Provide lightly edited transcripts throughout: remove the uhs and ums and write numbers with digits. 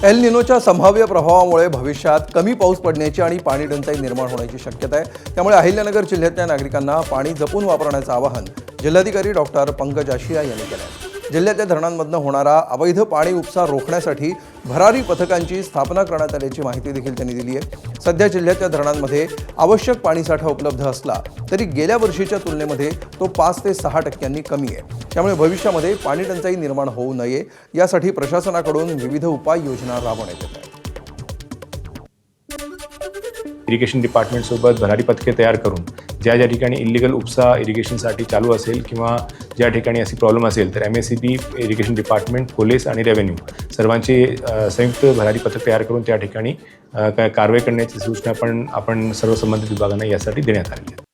L निनोच्या संभाव्य प्रभावामुळे भविष्यात कमी पाऊस पडण्याची आणि पाणी टंचाई निर्माण होण्याची शक्यता आहे। त्यामुळे अहिल्यानगर जिल्ह्यातल्या नागरिकांना पाणी जपून वापरण्याचं आवाहन जिल्हाधिकारी डॉक्टर पंकज आशिया यांनी केलं आहे। जिल्ह्यातल्या धरणांमधून होणारा अवैध पाणी उपसा रोखण्यासाठी भरारी पथकांची स्थापना करण्यात आल्याची माहिती देखील त्यांनी दिली आहे। सध्या जिल्ह्यातल्या धरणांमध्ये आवश्यक पाणीसाठा उपलब्ध असला तरी गेल्या वर्षीच्या तुलनेमध्ये तो 5 ते 6% कमी आहे। त्यामुळे भविष्यामध्ये पाणी टंचाई निर्माण होऊ नये यासाठी प्रशासनाकडून विविध उपाययोजना राबवण्यात येत आहेत। इरिगेशन डिपार्टमेंट सोबत भरारी पथके तयार करून ज्या ठिकाणी इल्लीगल उपसा इरिगेशनसाठी चालू असेल किंवा ज्या ठिकाणी अशी प्रॉब्लेम असेल तर MSEB, इरिगेशन डिपार्टमेंट, पोलीस आणि रेव्हेन्यू सर्वांची संयुक्त भरारी पथक तयार करून त्या ठिकाणी कारवाई करण्याची सूचना पण आपण सर्व संबंधित विभागांना यासाठी देण्यात आली आहे।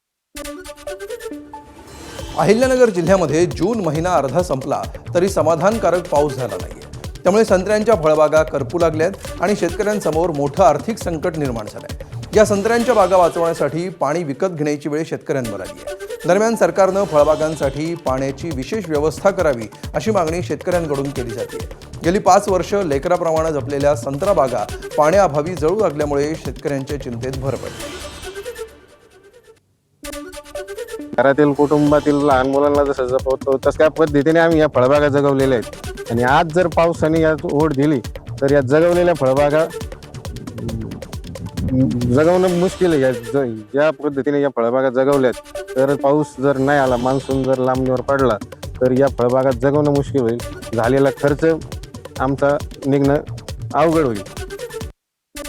अहिल्यानगर जिल्ह्यामध्ये जून महिना अर्धा संपला तरी समाधानकारक पाऊस झाला नाहीये। त्यामुळे संत्र्यांच्या फळबागा करपू लागल्यात आणि शेतकऱ्यांसमोर मोठं आर्थिक संकट निर्माण झालंय। या संत्र्यांच्या बागा वाचवण्यासाठी पाणी विकत घेण्याची वेळ शेतकऱ्यांवर आली आहे। दरम्यान सरकारनं फळबागांसाठी पाण्याची विशेष व्यवस्था करावी अशी मागणी शेतकऱ्यांकडून केली जाते। गेली 5 वर्ष लेकराप्रमाणे जपलेल्या संत्रा बागा पाण्याअभावी जळू लागल्यामुळे शेतकऱ्यांच्या चिंतेत भर पडली। घरातील कुटुंबातील लहान मुलांना जसं जपवतो तसं त्या पद्धतीने आम्ही या फळबागा जगवलेल्या आहेत आणि आज जर पावसाने यात ओढ दिली तर या जगवलेल्या फळबागा जगवणं मुश्किल आहे। ज्या पद्धतीने या फळबागा जगवल्यात तर पाऊस जर नाही आला, मान्सून जर लांबणीवर पडला तर या फळबागा जगवणं मुश्किल होईल। झालेला खर्च आमचा निघणं अवघड होईल।